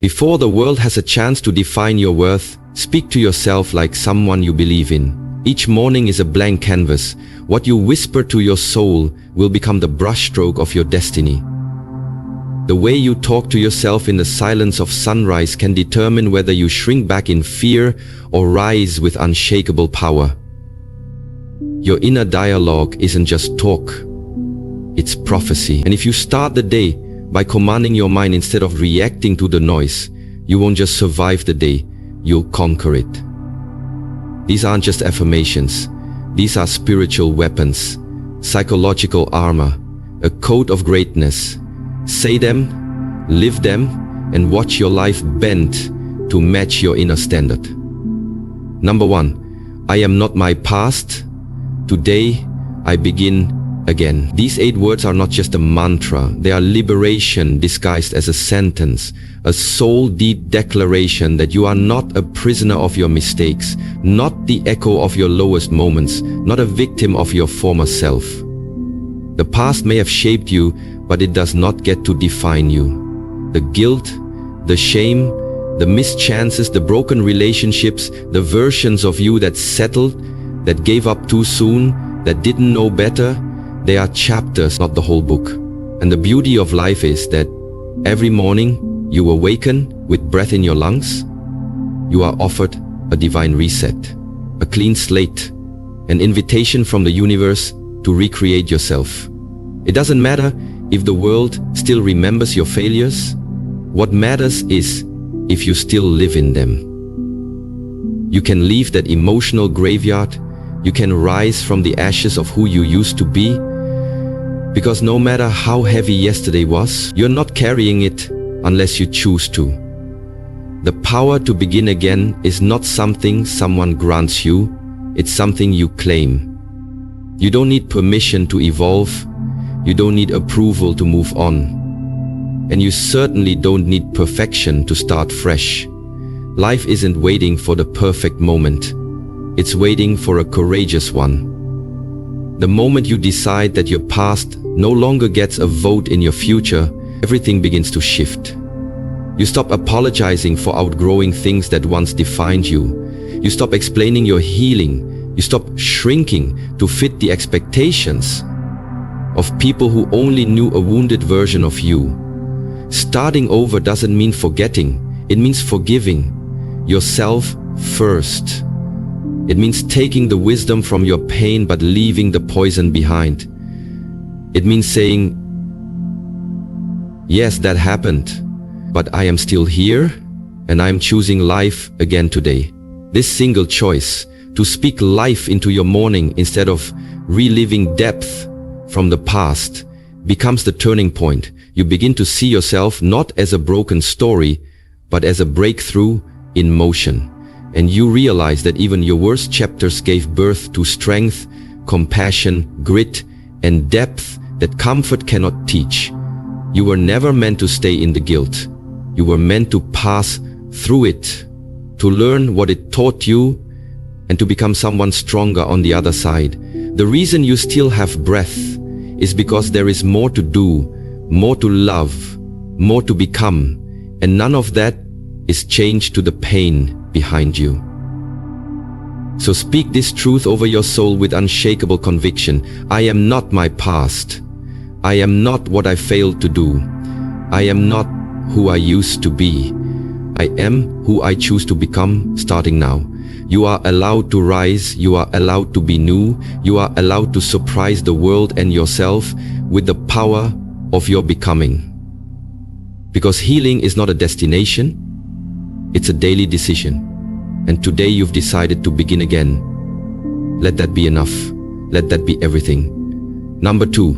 Before the world has a chance to define your worth, speak to yourself like someone you believe in. Each morning is a blank canvas. What you whisper to your soul will become the brushstroke of your destiny. The way you talk to yourself in the silence of sunrise can determine whether you shrink back in fear or rise with unshakable power. Your inner dialogue isn't just talk, it's prophecy. And if you start the day by commanding your mind instead of reacting to the noise, you won't just survive the day, you'll conquer it. These aren't just affirmations. These are spiritual weapons, psychological armor, a code of greatness. Say them, live them, and watch your life bend to match your inner standard. Number 1, I am not my past. Today, I begin again. These 8 words are not just a mantra. They are liberation disguised as a sentence, a soul-deep declaration that you are not a prisoner of your mistakes, not the echo of your lowest moments, not a victim of your former self. The past may have shaped you, but it does not get to define you. The guilt, the shame, the missed chances, the broken relationships, the versions of you that settled, that gave up too soon, that didn't know better, they are chapters, not the whole book. And the beauty of life is that every morning you awaken with breath in your lungs, you are offered a divine reset, a clean slate, an invitation from the universe to recreate yourself. It doesn't matter if the world still remembers your failures. What matters is if you still live in them. You can leave that emotional graveyard. You can rise from the ashes of who you used to be. Because no matter how heavy yesterday was, you're not carrying it unless you choose to. The power to begin again is not something someone grants you, it's something you claim. You don't need permission to evolve, you don't need approval to move on. And you certainly don't need perfection to start fresh. Life isn't waiting for the perfect moment, it's waiting for a courageous one. The moment you decide that your past no longer gets a vote in your future, everything begins to shift. You stop apologizing for outgrowing things that once defined you. You stop explaining your healing. You stop shrinking to fit the expectations of people who only knew a wounded version of you. Starting over doesn't mean forgetting. It means forgiving yourself first. It means taking the wisdom from your pain but leaving the poison behind. It means saying, yes, that happened, but I am still here and I am choosing life again today. This single choice, to speak life into your morning instead of reliving depth from the past, becomes the turning point. You begin to see yourself not as a broken story, but as a breakthrough in motion. And you realize that even your worst chapters gave birth to strength, compassion, grit, and depth that comfort cannot teach. You were never meant to stay in the guilt. You were meant to pass through it, to learn what it taught you, and to become someone stronger on the other side. The reason you still have breath is because there is more to do, more to love, more to become, and none of that is changed to the pain behind you. So speak this truth over your soul with unshakable conviction. I am not my past. I am not what I failed to do. I am not who I used to be. I am who I choose to become starting now. You are allowed to rise. You are allowed to be new. You are allowed to surprise the world and yourself with the power of your becoming. Because healing is not a destination, it's a daily decision. And today you've decided to begin again. Let that be enough. Let that be everything. Number 2,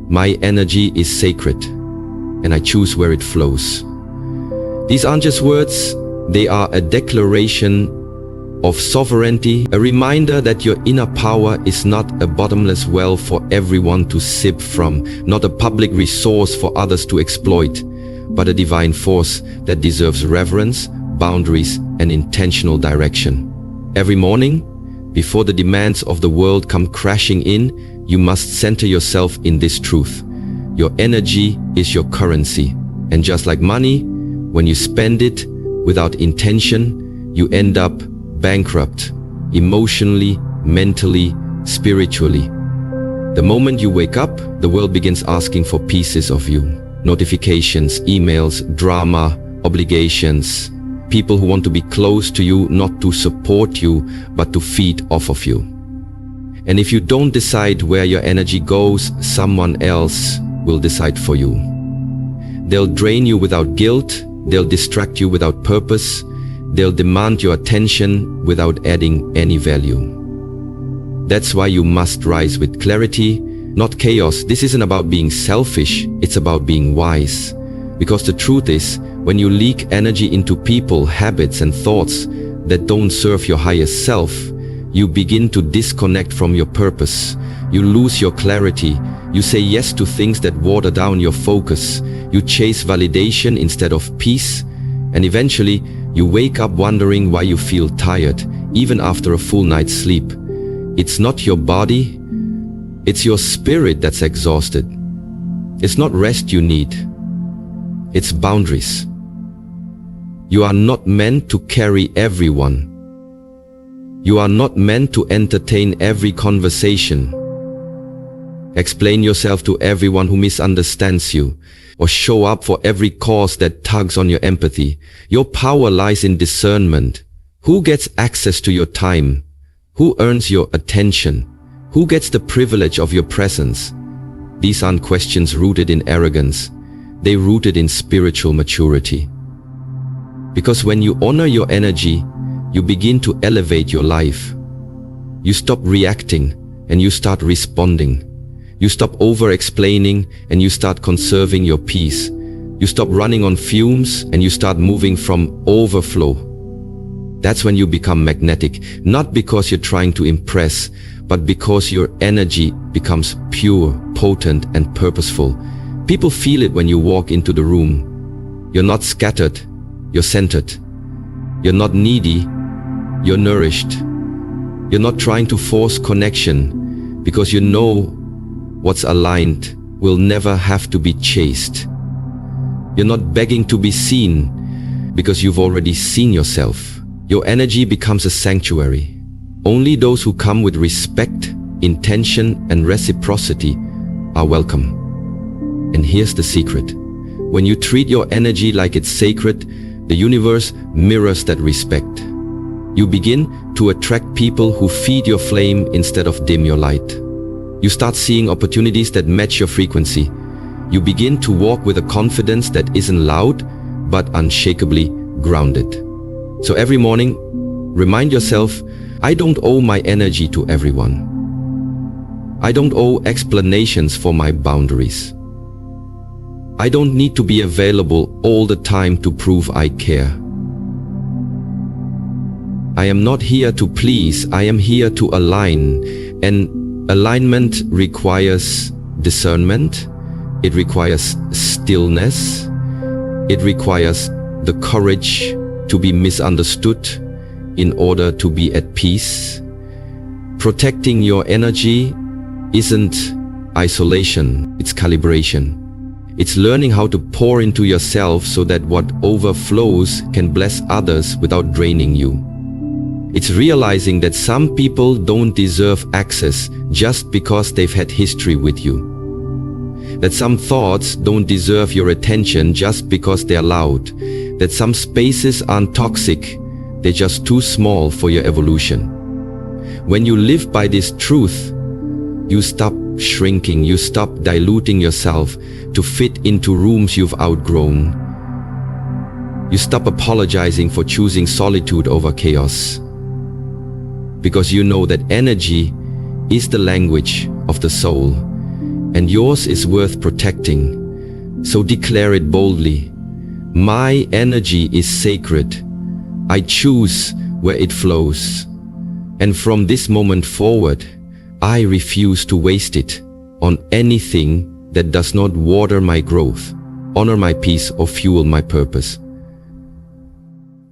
my energy is sacred, and I choose where it flows. These aren't just words, they are a declaration of sovereignty, a reminder that your inner power is not a bottomless well for everyone to sip from, not a public resource for others to exploit, but a divine force that deserves reverence, boundaries, and intentional direction. Every morning, before the demands of the world come crashing in, you must center yourself in this truth. Your energy is your currency, and just like money, When you spend it without intention, you end up bankrupt, emotionally, mentally, spiritually. The moment you wake up, the world begins asking for pieces of you. Notifications, emails, drama, obligations, people who want to be close to you, not to support you, but to feed off of you. And if you don't decide where your energy goes, someone else will decide for you. They'll drain you without guilt, they'll distract you without purpose, they'll demand your attention without adding any value. That's why you must rise with clarity, not chaos. This isn't about being selfish, it's about being wise. Because the truth is, when you leak energy into people, habits and thoughts that don't serve your highest self, you begin to disconnect from your purpose. You lose your clarity. You say yes to things that water down your focus. You chase validation instead of peace. And eventually, you wake up wondering why you feel tired, even after a full night's sleep. It's not your body, it's your spirit that's exhausted. It's not rest you need, it's boundaries. You are not meant to carry everyone. You are not meant to entertain every conversation, explain yourself to everyone who misunderstands you, or show up for every cause that tugs on your empathy. Your power lies in discernment. Who gets access to your time? Who earns your attention? Who gets the privilege of your presence? These aren't questions rooted in arrogance. They're rooted in spiritual maturity. Because when you honor your energy, you begin to elevate your life. You stop reacting and you start responding. You stop over-explaining and you start conserving your peace. You stop running on fumes and you start moving from overflow. That's when you become magnetic, not because you're trying to impress, but because your energy becomes pure, potent, and purposeful. People feel it when you walk into the room. You're not scattered, you're centered. You're not needy, you're nourished. You're not trying to force connection, because you know what's aligned will never have to be chased. You're not begging to be seen, because you've already seen yourself. Your energy becomes a sanctuary. Only those who come with respect, intention, and reciprocity are welcome. And here's the secret. When you treat your energy like it's sacred, the universe mirrors that respect. You begin to attract people who feed your flame instead of dim your light. You start seeing opportunities that match your frequency. You begin to walk with a confidence that isn't loud, but unshakably grounded. So every morning, remind yourself, I don't owe my energy to everyone. I don't owe explanations for my boundaries. I don't need to be available all the time to prove I care. I am not here to please, I am here to align. And alignment requires discernment, it requires stillness, it requires the courage to be misunderstood in order to be at peace. Protecting your energy isn't isolation, it's calibration. It's learning how to pour into yourself so that what overflows can bless others without draining you. It's realizing that some people don't deserve access just because they've had history with you. That some thoughts don't deserve your attention just because they're loud. That some spaces aren't toxic, they're just too small for your evolution. When you live by this truth, you stop shrinking, you stop diluting yourself to fit into rooms you've outgrown. You stop apologizing for choosing solitude over chaos. Because you know that energy is the language of the soul, and yours is worth protecting. So declare it boldly. My energy is sacred. I choose where it flows. And from this moment forward, I refuse to waste it on anything that does not water my growth, honor my peace, or fuel my purpose.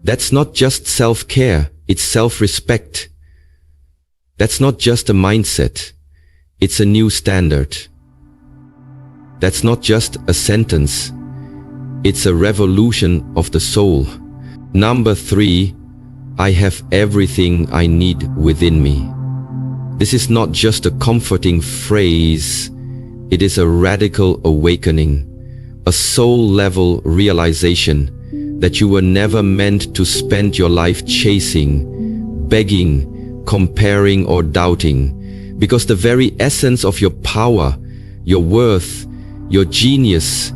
That's not just self-care, it's self-respect. That's not just a mindset, it's a new standard. That's not just a sentence, It's a revolution of the soul. Number 3, I have everything I need within me. This is not just a comforting phrase, it is a radical awakening, a soul-level realization that you were never meant to spend your life chasing, begging, comparing or doubting, because the very essence of your power, your worth, your genius,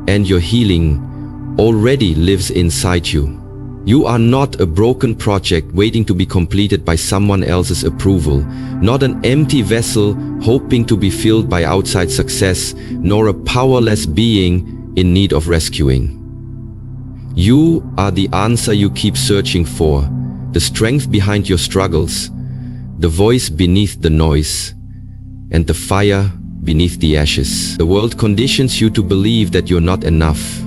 and your healing already lives inside you. You are not a broken project waiting to be completed by someone else's approval, not an empty vessel hoping to be filled by outside success, nor a powerless being in need of rescuing. You are the answer you keep searching for, the strength behind your struggles, the voice beneath the noise, and the fire beneath the ashes. The world conditions you to believe that you're not enough,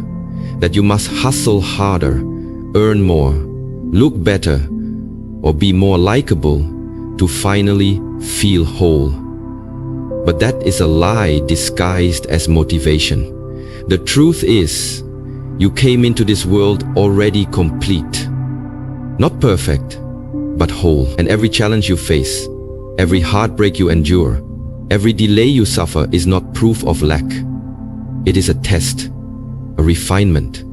that you must hustle harder, earn more, look better, or be more likable to finally feel whole. But that is a lie disguised as motivation. The truth is, you came into this world already complete. Not perfect, but whole. And every challenge you face, every heartbreak you endure, every delay you suffer is not proof of lack. It is a test, a refinement,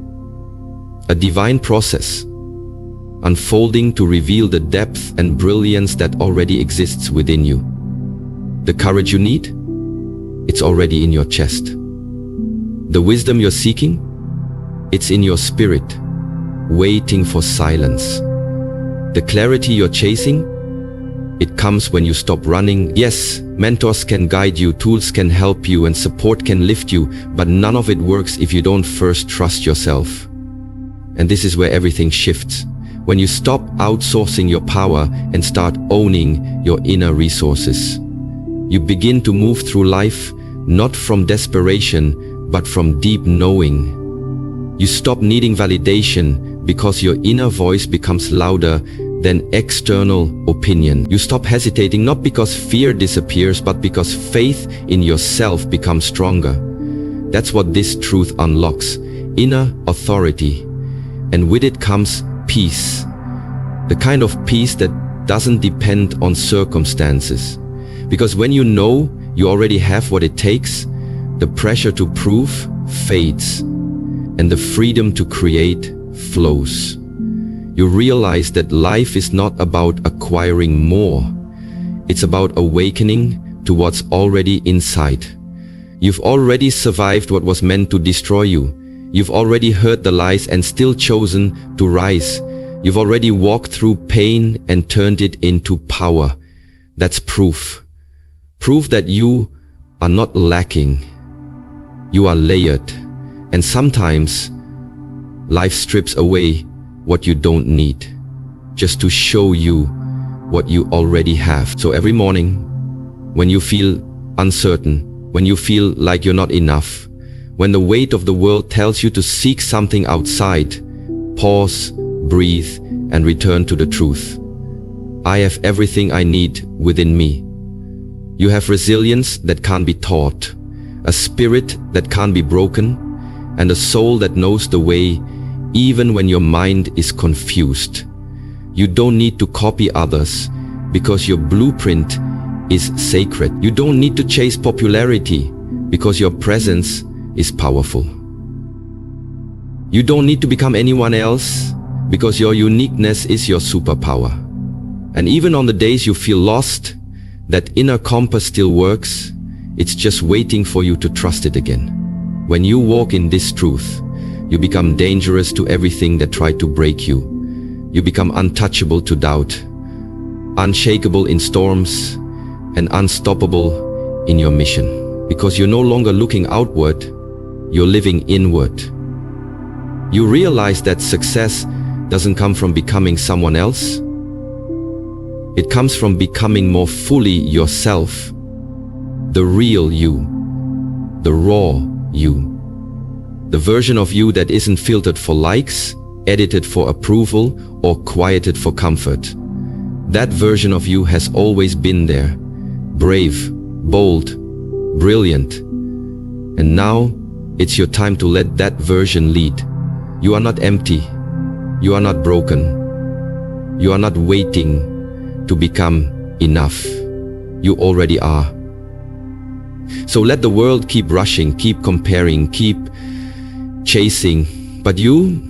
a divine process, unfolding to reveal the depth and brilliance that already exists within you. The courage you need, it's already in your chest. The wisdom you're seeking, it's in your spirit, waiting for silence. The clarity you're chasing, it comes when you stop running. Yes, mentors can guide you, tools can help you, and support can lift you, but none of it works if you don't first trust yourself. And this is where everything shifts. When you stop outsourcing your power and start owning your inner resources. You begin to move through life not from desperation, but from deep knowing. You stop needing validation because your inner voice becomes louder than external opinion. You stop hesitating not because fear disappears, but because faith in yourself becomes stronger. That's what this truth unlocks, inner authority. And with it comes peace. The kind of peace that doesn't depend on circumstances. Because when you know you already have what it takes, the pressure to prove fades, and the freedom to create flows. You realize that life is not about acquiring more. It's about awakening to what's already inside. You've already survived what was meant to destroy you. You've already heard the lies and still chosen to rise. You've already walked through pain and turned it into power. That's proof. Proof that you are not lacking. You are layered. And sometimes life strips away what you don't need, just to show you what you already have. So every morning, when you feel uncertain, when you feel like you're not enough, when the weight of the world tells you to seek something outside, pause, breathe, and return to the truth. I have everything I need within me. You have resilience that can't be taught, a spirit that can't be broken, and a soul that knows the way even when your mind is confused. You don't need to copy others because your blueprint is sacred. You don't need to chase popularity because your presence is powerful. You don't need to become anyone else because your uniqueness is your superpower. And even on the days you feel lost, that inner compass still works. It's just waiting for you to trust it again. When you walk in this truth, you become dangerous to everything that tried to break you. You become untouchable to doubt, unshakable in storms, and unstoppable in your mission. Because you're no longer looking outward, you're living inward. You realize that success doesn't come from becoming someone else. It comes from becoming more fully yourself, the real you, the raw you, the version of you that isn't filtered for likes, edited for approval, or quieted for comfort. That version of you has always been there, brave, bold, brilliant. And now it's your time to let that version lead. You are not empty. You are not broken. You are not waiting to become enough. You already are. So let the world keep rushing, keep comparing, keep chasing. But you,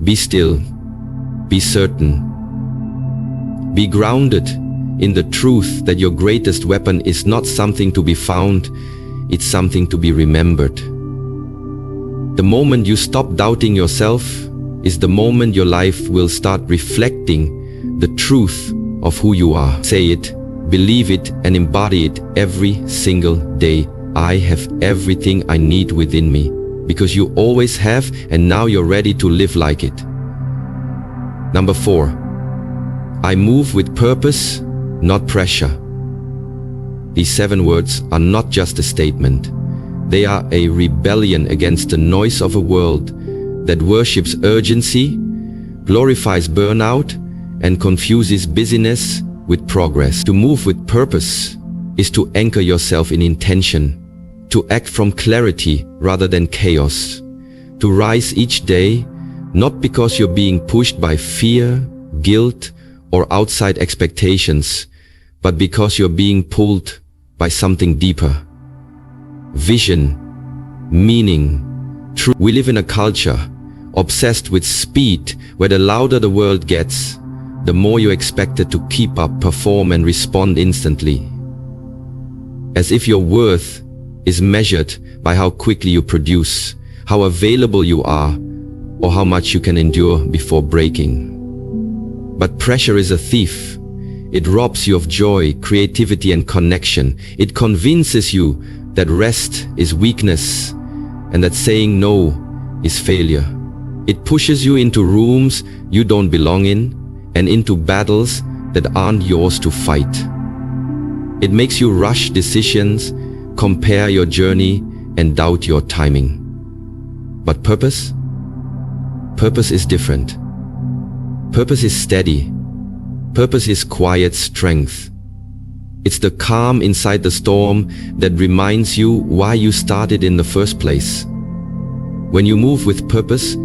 be still, be certain, be grounded in the truth that your greatest weapon is not something to be found, it's something to be remembered. The moment you stop doubting yourself is the moment your life will start reflecting the truth of who you are. Say it, believe it, and embody it every single day. I have everything I need within me, because you always have, and now you're ready to live like it. Number 4, I move with purpose, not pressure. These 7 words are not just a statement. They are a rebellion against the noise of a world that worships urgency, glorifies burnout, and confuses busyness with progress. To move with purpose is to anchor yourself in intention, to act from clarity rather than chaos, to rise each day, not because you're being pushed by fear, guilt, or outside expectations, but because you're being pulled by something deeper. Vision, meaning, truth. We live in a culture obsessed with speed, where the louder the world gets, the more you're expected to keep up, perform, and respond instantly. As if your worth is measured by how quickly you produce, how available you are, or how much you can endure before breaking. But pressure is a thief. It robs you of joy, creativity, and connection. It convinces you that rest is weakness and that saying no is failure. It pushes you into rooms you don't belong in and into battles that aren't yours to fight. It makes you rush decisions, compare your journey, and doubt your timing. But purpose? Purpose is different. Purpose is steady. Purpose is quiet strength. It's the calm inside the storm that reminds you why you started in the first place. When you move with purpose,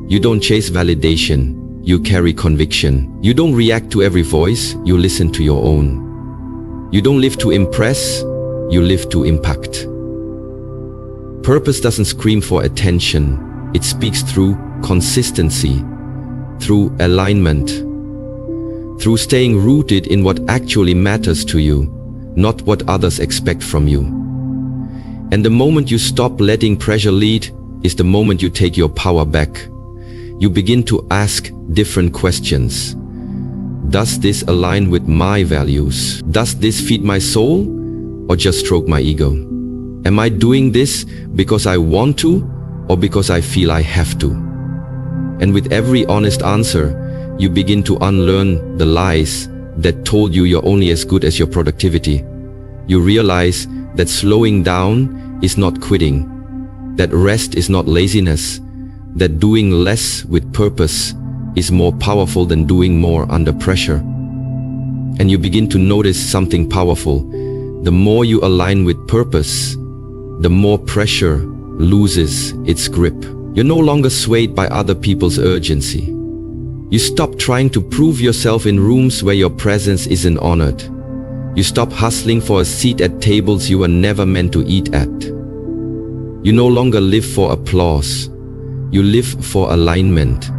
you don't chase validation, you carry conviction. You don't react to every voice, you listen to your own. You don't live to impress, you live to impact. Purpose doesn't scream for attention, it speaks through consistency, through alignment, through staying rooted in what actually matters to you, not what others expect from you. And the moment you stop letting pressure lead is the moment you take your power back. You begin to ask different questions. Does this align with my values? Does this feed my soul or just stroke my ego? Am I doing this because I want to or because I feel I have to? And with every honest answer, you begin to unlearn the lies that told you you're only as good as your productivity. You realize that slowing down is not quitting, that rest is not laziness, that doing less with purpose is more powerful than doing more under pressure. And you begin to notice something powerful. The more you align with purpose, the more pressure loses its grip. You're no longer swayed by other people's urgency. You stop trying to prove yourself in rooms where your presence isn't honored. You stop hustling for a seat at tables you were never meant to eat at. You no longer live for applause. You live for alignment.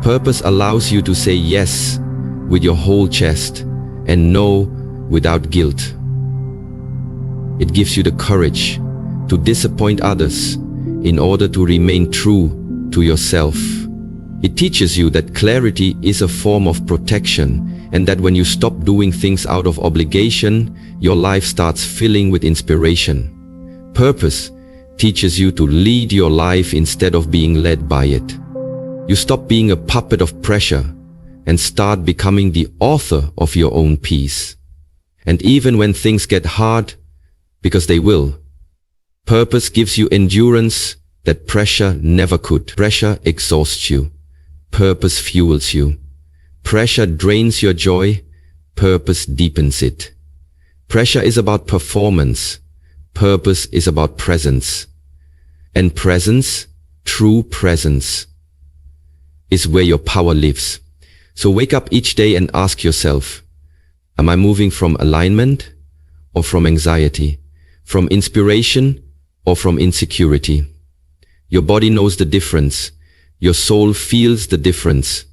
Purpose allows you to say yes with your whole chest and no without guilt. It gives you the courage to disappoint others in order to remain true to yourself. It teaches you that clarity is a form of protection, and that when you stop doing things out of obligation, your life starts filling with inspiration. Purpose teaches you to lead your life instead of being led by it. You stop being a puppet of pressure and start becoming the author of your own peace. And even when things get hard, because they will, purpose gives you endurance that pressure never could. Pressure exhausts you. Purpose fuels you. Pressure drains your joy. Purpose deepens it. Pressure is about performance. Purpose is about presence. And presence, true presence, is where your power lives. So wake up each day and ask yourself, am I moving from alignment or from anxiety? From inspiration or from insecurity? Your body knows the difference. Your soul feels the difference.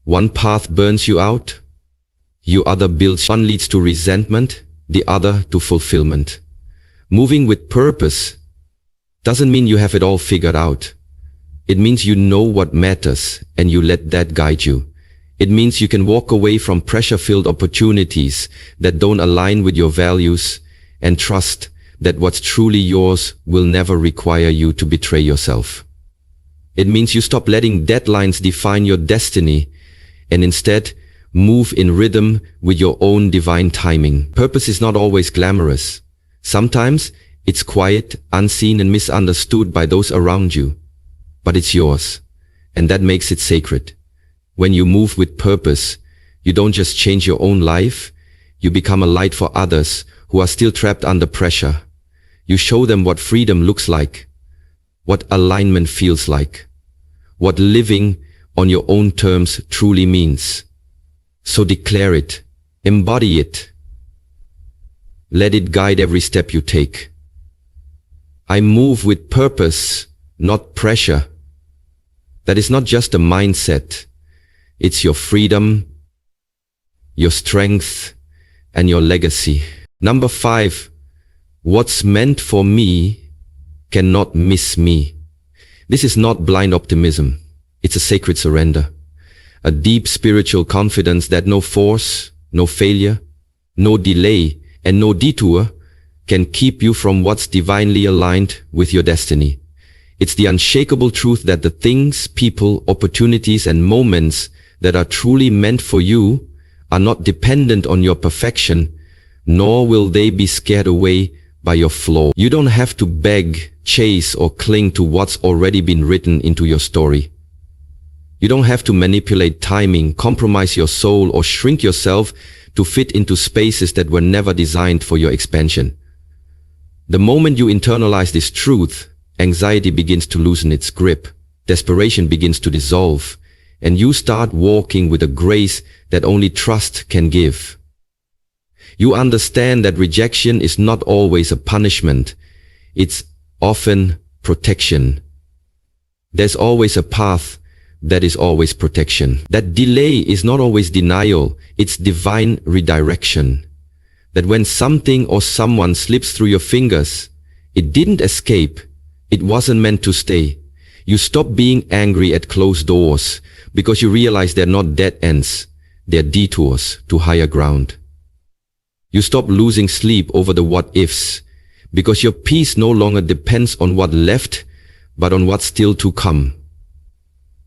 One path burns you out, your other builds. One leads to resentment, the other to fulfillment. Moving with purpose doesn't mean you have it all figured out. It means you know what matters and you let that guide you. It means you can walk away from pressure-filled opportunities that don't align with your values and trust that what's truly yours will never require you to betray yourself. It means you stop letting deadlines define your destiny and instead move in rhythm with your own divine timing. Purpose is not always glamorous. Sometimes it's quiet, unseen, and misunderstood by those around you. But it's yours, and that makes it sacred. When you move with purpose, you don't just change your own life, you become a light for others who are still trapped under pressure. You show them what freedom looks like, what alignment feels like, what living on your own terms truly means. So declare it, embody it. Let it guide every step you take. I move with purpose, not pressure. That is not just a mindset. It's your freedom, your strength, and your legacy. Number 5, what's meant for me cannot miss me. This is not blind optimism. It's a sacred surrender. A deep spiritual confidence that no force, no failure, no delay, and no detour can keep you from what's divinely aligned with your destiny. It's the unshakable truth that the things, people, opportunities, and moments that are truly meant for you are not dependent on your perfection, nor will they be scared away by your flaw. You don't have to beg, chase, or cling to what's already been written into your story. You don't have to manipulate timing, compromise your soul, or shrink yourself to fit into spaces that were never designed for your expansion. The moment you internalize this truth, anxiety begins to loosen its grip, desperation begins to dissolve, and you start walking with a grace that only trust can give. You understand that rejection is not always a punishment. It's often protection. There's always a path that is always protection. That delay is not always denial. It's divine redirection. That when something or someone slips through your fingers, it didn't escape. It wasn't meant to stay. You stop being angry at closed doors because you realize they're not dead ends. They're detours to higher ground. You stop losing sleep over the what-ifs because your peace no longer depends on what left, but on what's still to come.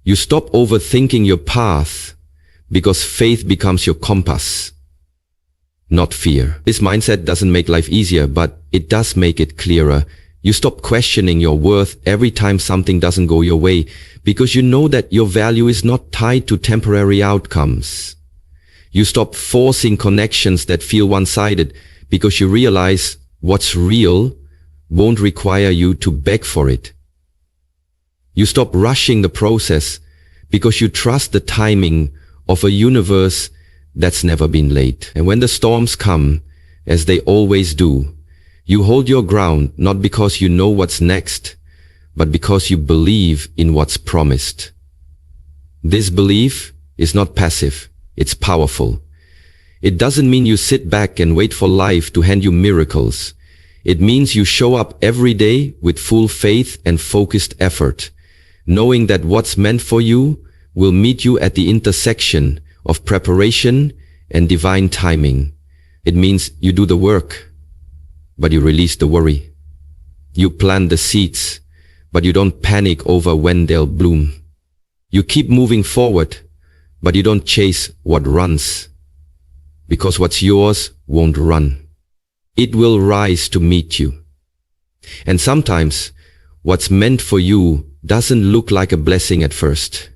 You stop overthinking your path because faith becomes your compass, not fear. This mindset doesn't make life easier, but it does make it clearer. You stop questioning your worth every time something doesn't go your way because you know that your value is not tied to temporary outcomes. You stop forcing connections that feel one-sided because you realize what's real won't require you to beg for it. You stop rushing the process because you trust the timing of a universe that's never been late. And when the storms come, as they always do, you hold your ground not because you know what's next, but because you believe in what's promised. This belief is not passive, it's powerful. It doesn't mean you sit back and wait for life to hand you miracles. It means you show up every day with full faith and focused effort, knowing that what's meant for you will meet you at the intersection of preparation and divine timing. It means you do the work, but you release the worry. You plant the seeds, but you don't panic over when they'll bloom. You keep moving forward, but you don't chase what runs, because what's yours won't run. It will rise to meet you. And sometimes, what's meant for you doesn't look like a blessing at first.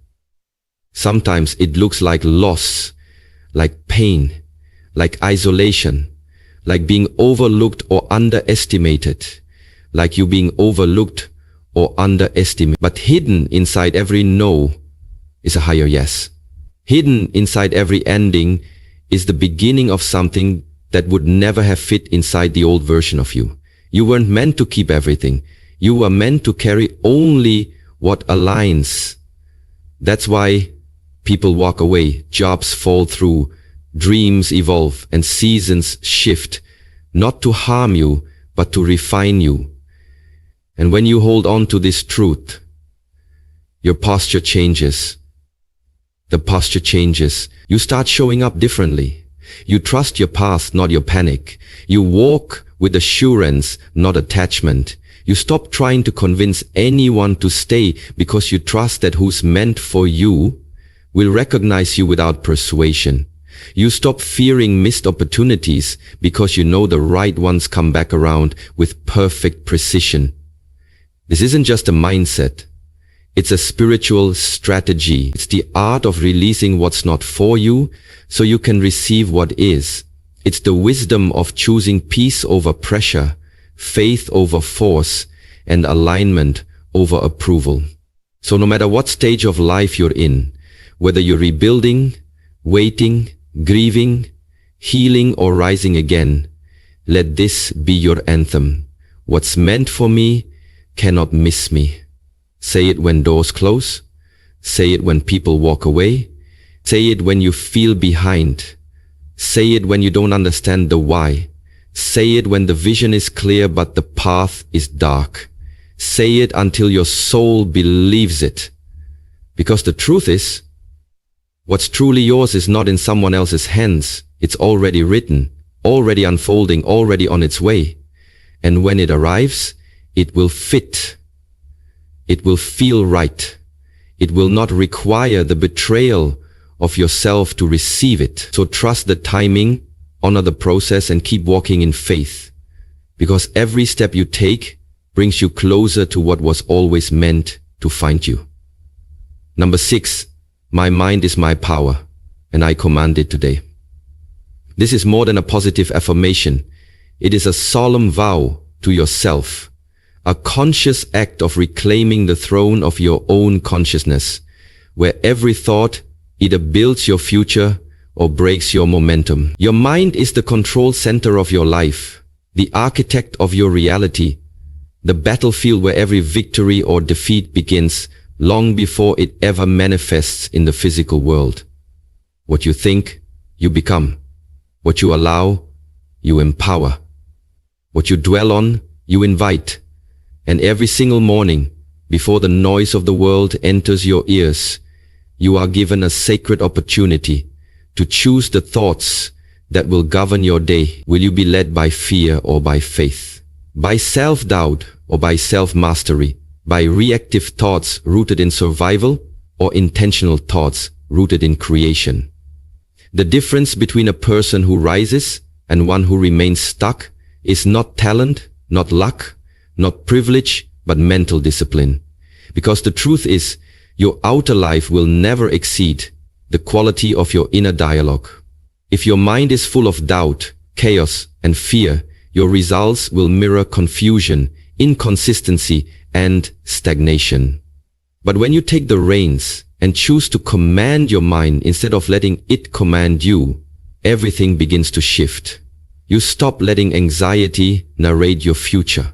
Sometimes it looks like loss, like pain, like isolation, like being overlooked or underestimated, like you being overlooked or underestimate. But hidden inside every no is a higher yes. Hidden inside every ending is the beginning of something that would never have fit inside the old version of you. You weren't meant to keep everything. You were meant to carry only what aligns. That's why people walk away, jobs fall through, dreams evolve, and seasons shift, not to harm you, but to refine you. And when you hold on to this truth, your posture changes. The posture changes. You start showing up differently. You trust your path, not your panic. You walk with assurance, not attachment. You stop trying to convince anyone to stay because you trust that who's meant for you will recognize you without persuasion. You stop fearing missed opportunities because you know the right ones come back around with perfect precision. This isn't just a mindset. It's a spiritual strategy. It's the art of releasing what's not for you so you can receive what is. It's the wisdom of choosing peace over pressure, faith over force, and alignment over approval. So no matter what stage of life you're in, whether you're rebuilding, waiting, grieving, healing, or rising again, let this be your anthem. What's meant for me cannot miss me. Say it when doors close. Say it when people walk away. Say it when you feel behind. Say it when you don't understand the why. Say it when the vision is clear but the path is dark. Say it until your soul believes it. Because the truth is, what's truly yours is not in someone else's hands. It's already written, already unfolding, already on its way. And when it arrives, it will fit. It will feel right. It will not require the betrayal of yourself to receive it. So trust the timing, honor the process, and keep walking in faith. Because every step you take brings you closer to what was always meant to find you. Number 6, my mind is my power, and I command it today. This is more than a positive affirmation. It is a solemn vow to yourself, a conscious act of reclaiming the throne of your own consciousness, where every thought either builds your future or breaks your momentum. Your mind is the control center of your life, the architect of your reality, the battlefield where every victory or defeat begins long before it ever manifests in the physical world. What you think, you become. What you allow, you empower. What you dwell on, you invite. And every single morning, before the noise of the world enters your ears, you are given a sacred opportunity to choose the thoughts that will govern your day. Will you be led by fear or by faith? By self-doubt or by self-mastery? By reactive thoughts rooted in survival or intentional thoughts rooted in creation? The difference between a person who rises and one who remains stuck is not talent, not luck, not privilege, but mental discipline. Because the truth is, your outer life will never exceed the quality of your inner dialogue. If your mind is full of doubt, chaos, and fear, your results will mirror confusion, inconsistency, and stagnation. But when you take the reins and choose to command your mind instead of letting it command you, everything begins to shift. You stop letting anxiety narrate your future.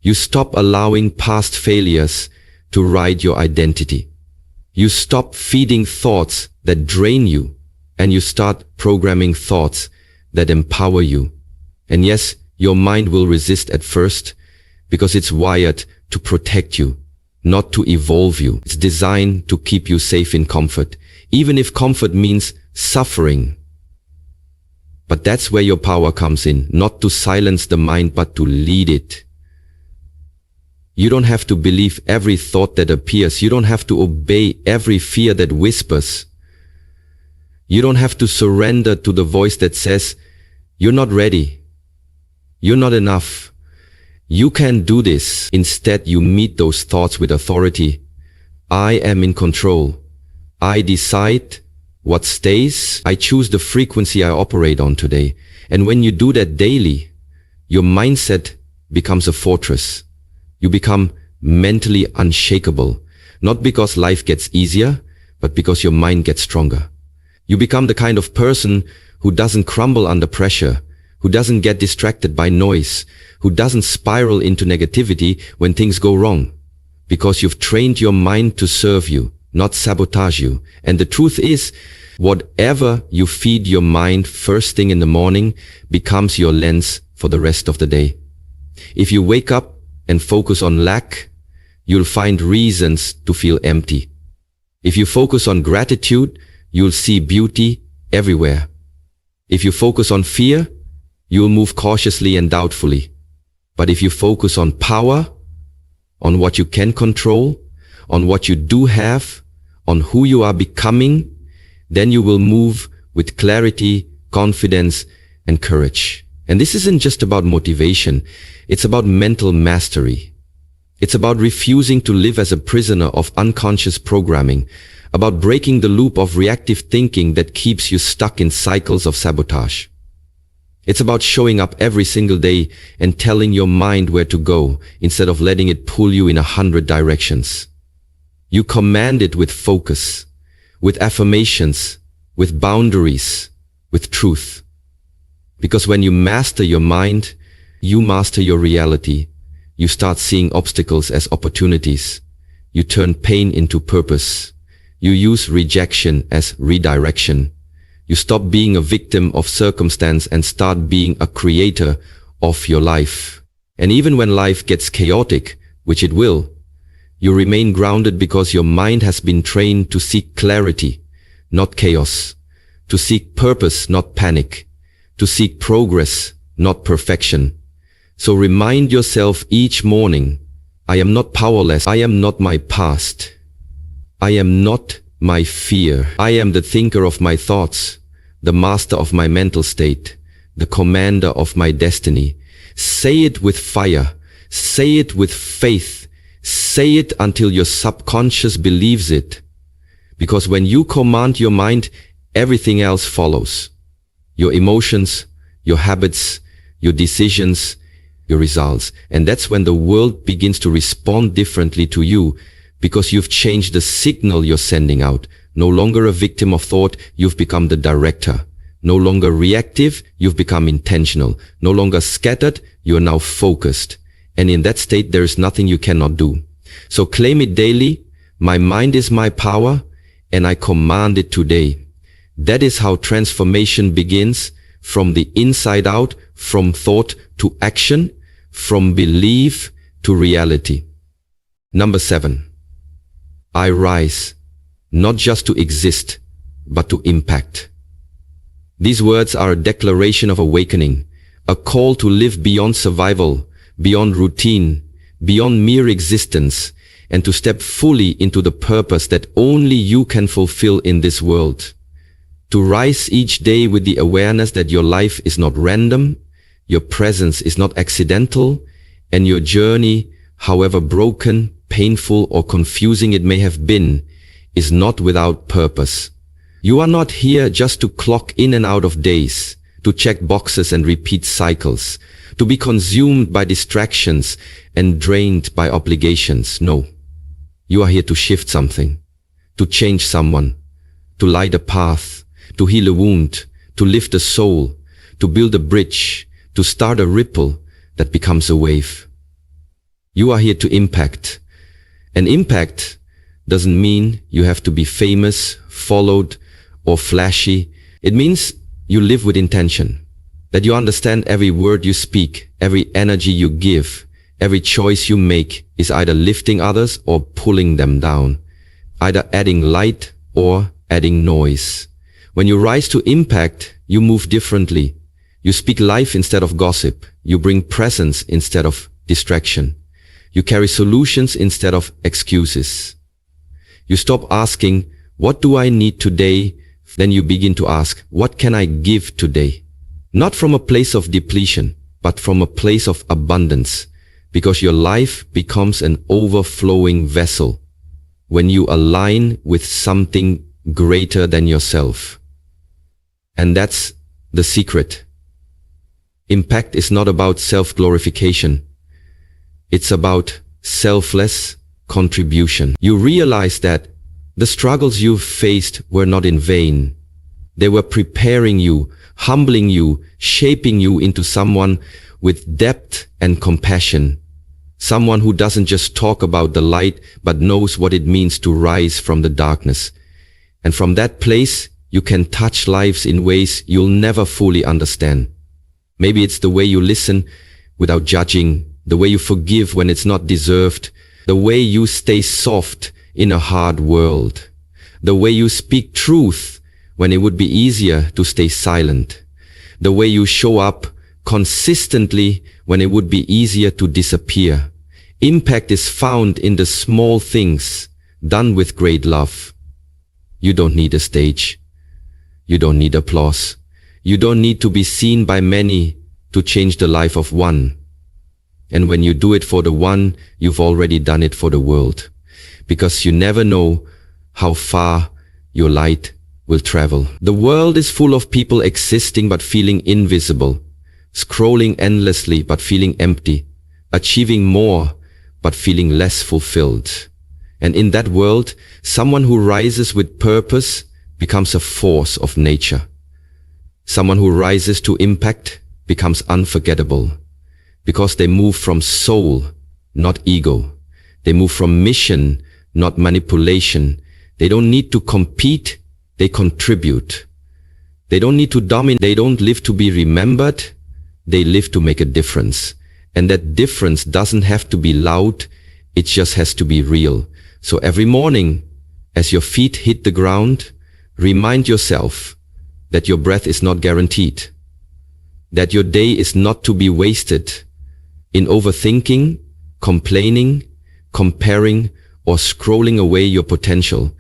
You stop allowing past failures to write your identity. You stop feeding thoughts that drain you, and you start programming thoughts that empower you. And yes, your mind will resist at first because it's wired to protect you, not to evolve you. It's designed to keep you safe in comfort, even if comfort means suffering. But that's where your power comes in, not to silence the mind, but to lead it. You don't have to believe every thought that appears. You don't have to obey every fear that whispers. You don't have to surrender to the voice that says, "You're not ready. You're not enough. You can't do this." Instead, you meet those thoughts with authority. I am in control. I decide what stays. I choose the frequency I operate on today. And when you do that daily, your mindset becomes a fortress. You become mentally unshakable, not because life gets easier, but because your mind gets stronger. You become the kind of person who doesn't crumble under pressure, who doesn't get distracted by noise, who doesn't spiral into negativity when things go wrong, because you've trained your mind to serve you, not sabotage you. And the truth is, whatever you feed your mind first thing in the morning becomes your lens for the rest of the day. If you wake up and focus on lack, you'll find reasons to feel empty. If you focus on gratitude, you'll see beauty everywhere. If you focus on fear, you'll move cautiously and doubtfully. But if you focus on power, on what you can control, on what you do have, on who you are becoming, then you will move with clarity, confidence, and courage. And this isn't just about motivation, it's about mental mastery. It's about refusing to live as a prisoner of unconscious programming, about breaking the loop of reactive thinking that keeps you stuck in cycles of sabotage. It's about showing up every single day and telling your mind where to go instead of letting it pull you in 100 directions. You command it with focus, with affirmations, with boundaries, with truth. Because when you master your mind, you master your reality. You start seeing obstacles as opportunities. You turn pain into purpose. You use rejection as redirection. You stop being a victim of circumstance and start being a creator of your life. And even when life gets chaotic, which it will, you remain grounded because your mind has been trained to seek clarity, not chaos, to seek purpose, not panic, to seek progress, not perfection. So remind yourself each morning, I am not powerless. I am not my past. I am not my fear. I am the thinker of my thoughts, the master of my mental state, the commander of my destiny. Say it with fire. Say it with faith. Say it until your subconscious believes it. Because when you command your mind, everything else follows. Your emotions, your habits, your decisions, your results. And that's when the world begins to respond differently to you, because you've changed the signal you're sending out. No longer a victim of thought, you've become the director. No longer reactive, you've become intentional. No longer scattered, you're now focused. And in that state, there is nothing you cannot do. So claim it daily. My mind is my power, and I command it today. That is how transformation begins, from the inside out, from thought to action, from belief to reality. Number 7. I rise, not just to exist, but to impact. These words are a declaration of awakening, a call to live beyond survival, beyond routine, beyond mere existence, and to step fully into the purpose that only you can fulfill in this world. To rise each day with the awareness that your life is not random, your presence is not accidental, and your journey, however broken, painful, or confusing it may have been, is not without purpose. You are not here just to clock in and out of days, to check boxes and repeat cycles, to be consumed by distractions and drained by obligations. No. You are here to shift something, to change someone, to light a path, to heal a wound, to lift a soul, to build a bridge, to start a ripple that becomes a wave. You are here to impact. And impact doesn't mean you have to be famous, followed, or flashy. It means you live with intention, that you understand every word you speak, every energy you give, every choice you make is either lifting others or pulling them down, either adding light or adding noise. When you rise to impact, you move differently. You speak life instead of gossip. You bring presence instead of distraction. You carry solutions instead of excuses. You stop asking, what do I need today? Then you begin to ask, what can I give today? Not from a place of depletion, but from a place of abundance, because your life becomes an overflowing vessel when you align with something greater than yourself. And that's the secret. Impact is not about self-glorification. It's about selfless contribution. You realize that the struggles you've faced were not in vain. They were preparing you, humbling you, shaping you into someone with depth and compassion. Someone who doesn't just talk about the light, but knows what it means to rise from the darkness. And from that place, you can touch lives in ways you'll never fully understand. Maybe it's the way you listen without judging, the way you forgive when it's not deserved, the way you stay soft in a hard world, the way you speak truth when it would be easier to stay silent, the way you show up consistently when it would be easier to disappear. Impact is found in the small things done with great love. You don't need a stage. You don't need applause. You don't need to be seen by many to change the life of one. And when you do it for the one, you've already done it for the world. Because you never know how far your light will travel. The world is full of people existing but feeling invisible, scrolling endlessly but feeling empty, achieving more but feeling less fulfilled. And in that world, someone who rises with purpose becomes a force of nature. Someone who rises to impact becomes unforgettable, because they move from soul, not ego. They move from mission, not manipulation. They don't need to compete, they contribute. They don't need to dominate, they don't live to be remembered, they live to make a difference. And that difference doesn't have to be loud, it just has to be real. So every morning, as your feet hit the ground, remind yourself that your breath is not guaranteed, that your day is not to be wasted in overthinking, complaining, comparing, or scrolling away your potential.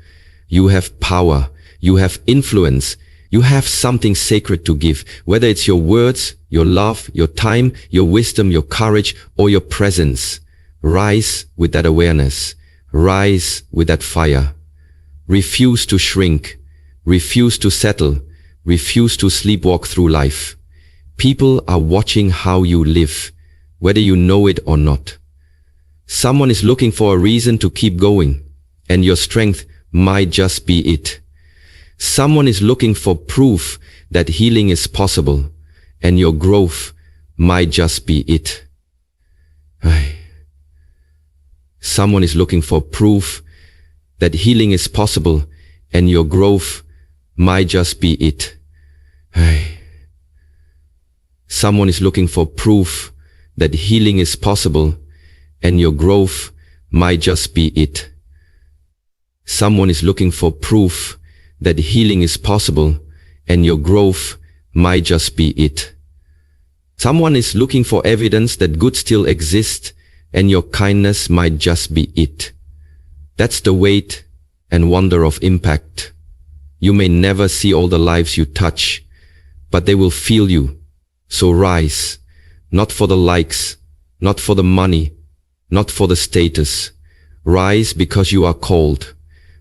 You have power, you have influence, you have something sacred to give, whether it's your words, your love, your time, your wisdom, your courage, or your presence. Rise with that awareness. Rise with that fire. Refuse to shrink. Refuse to settle. Refuse to sleepwalk through life. People are watching how you live, whether you know it or not. Someone is looking for a reason to keep going, and your strength might just be it. Someone is looking for proof that healing is possible, and your growth might just be it. Someone is looking for proof that healing is possible, and your growth might just be it. Someone is looking for proof that healing is possible, and your growth might just be it. Someone is looking for proof that healing is possible, and your growth might just be it. Someone is looking for evidence that good still exists, and your kindness might just be it. That's the weight and wonder of impact. You may never see all the lives you touch, but they will feel you. So rise, not for the likes, not for the money, not for the status. Rise because you are called.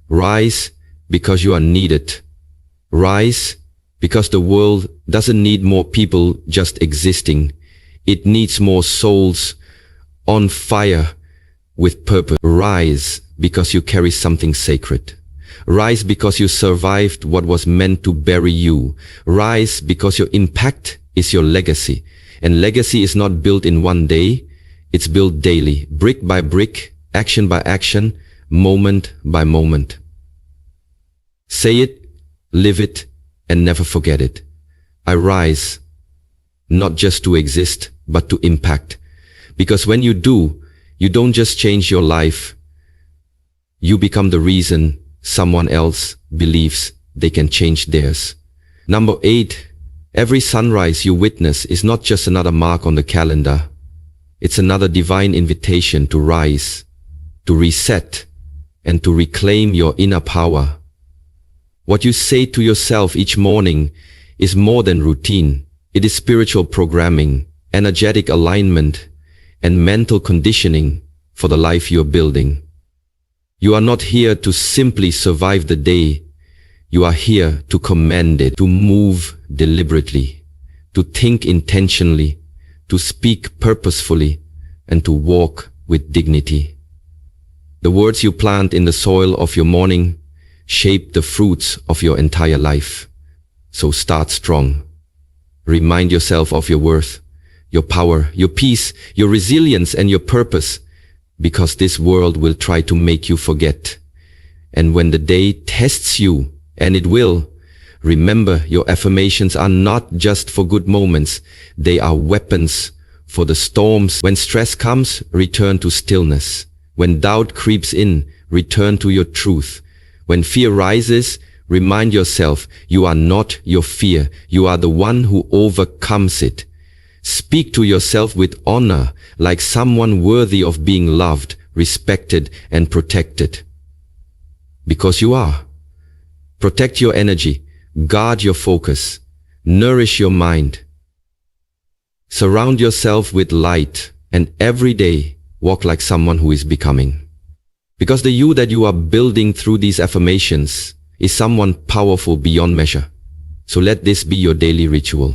Rise because you are needed. Rise because the world doesn't need more people just existing. It needs more souls on fire with purpose. Rise because you carry something sacred. Rise because you survived what was meant to bury you. Rise because your impact is your legacy. And legacy is not built in one day. It's built daily, brick by brick, action by action, moment by moment. Say it, live it, and never forget it. I rise, not just to exist, but to impact. Because when you do, you don't just change your life. You become the reason someone else believes they can change theirs. Number 8, every sunrise you witness is not just another mark on the calendar. It's another divine invitation to rise, to reset, and to reclaim your inner power. What you say to yourself each morning is more than routine. It is spiritual programming, energetic alignment, and mental conditioning for the life you're building. You are not here to simply survive the day. You are here to command it, to move deliberately, to think intentionally, to speak purposefully, and to walk with dignity. The words you plant in the soil of your morning shape the fruits of your entire life. So start strong. Remind yourself of your worth, your power, your peace, your resilience, and your purpose, because this world will try to make you forget. And when the day tests you, and it will, remember your affirmations are not just for good moments, they are weapons for the storms. When stress comes, return to stillness. When doubt creeps in, return to your truth. When fear rises, remind yourself you are not your fear, you are the one who overcomes it. Speak to yourself with honor, like someone worthy of being loved, respected, and protected. Because you are. Protect your energy, guard your focus, nourish your mind. Surround yourself with light, and every day walk like someone who is becoming. Because the you that you are building through these affirmations is someone powerful beyond measure. So let this be your daily ritual.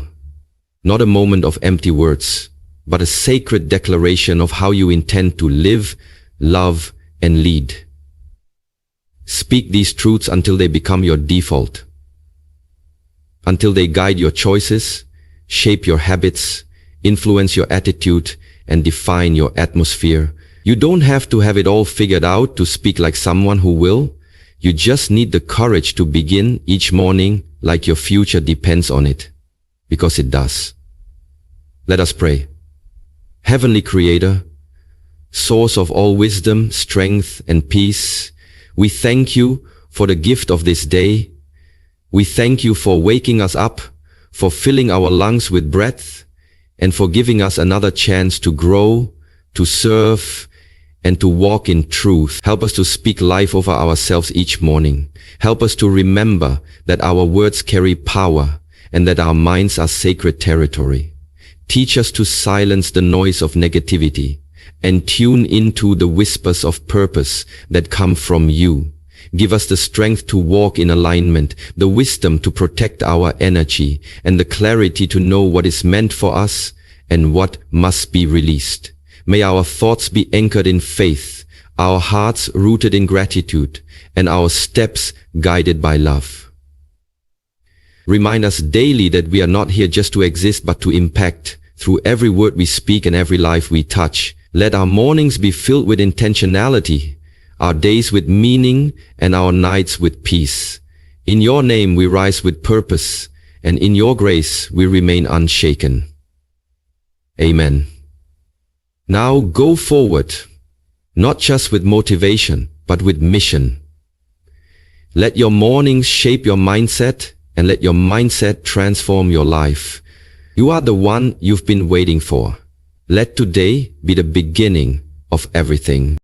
Not a moment of empty words, but a sacred declaration of how you intend to live, love, and lead. Speak these truths until they become your default, until they guide your choices, shape your habits, influence your attitude, and define your atmosphere. You don't have to have it all figured out to speak like someone who will. You just need the courage to begin each morning like your future depends on it, because it does. Let us pray. Heavenly Creator, source of all wisdom, strength, and peace, we thank you for the gift of this day. We thank you for waking us up, for filling our lungs with breath, and for giving us another chance to grow, to serve, and to walk in truth. Help us to speak life over ourselves each morning. Help us to remember that our words carry power and that our minds are sacred territory. Teach us to silence the noise of negativity and tune into the whispers of purpose that come from you. Give us the strength to walk in alignment, the wisdom to protect our energy, and the clarity to know what is meant for us and what must be released. May our thoughts be anchored in faith, our hearts rooted in gratitude, and our steps guided by love. Remind us daily that we are not here just to exist but to impact through every word we speak and every life we touch. Let our mornings be filled with intentionality, our days with meaning, and our nights with peace. In your name we rise with purpose, and in your grace we remain unshaken. Amen. Now go forward, not just with motivation, but with mission. Let your mornings shape your mindset, and let your mindset transform your life. You are the one you've been waiting for. Let today be the beginning of everything.